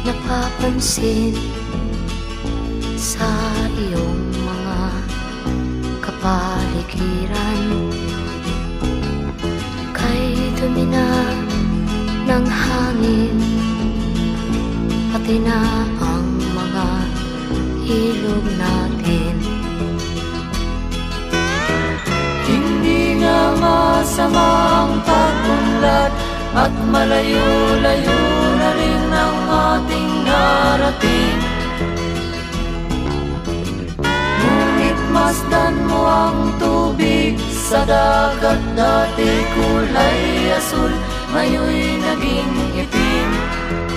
napapansin sa iyong mga kapaligiran. Kay dumi na ng hangin, pati na ang mga ilog natin. Hindi nga masama ang pag-unlad, at malayo-layo na rin ang ating narating. Ngunit masdan mo ang tubig sa dagat, dati kulay asul, ngayon'y naging itim.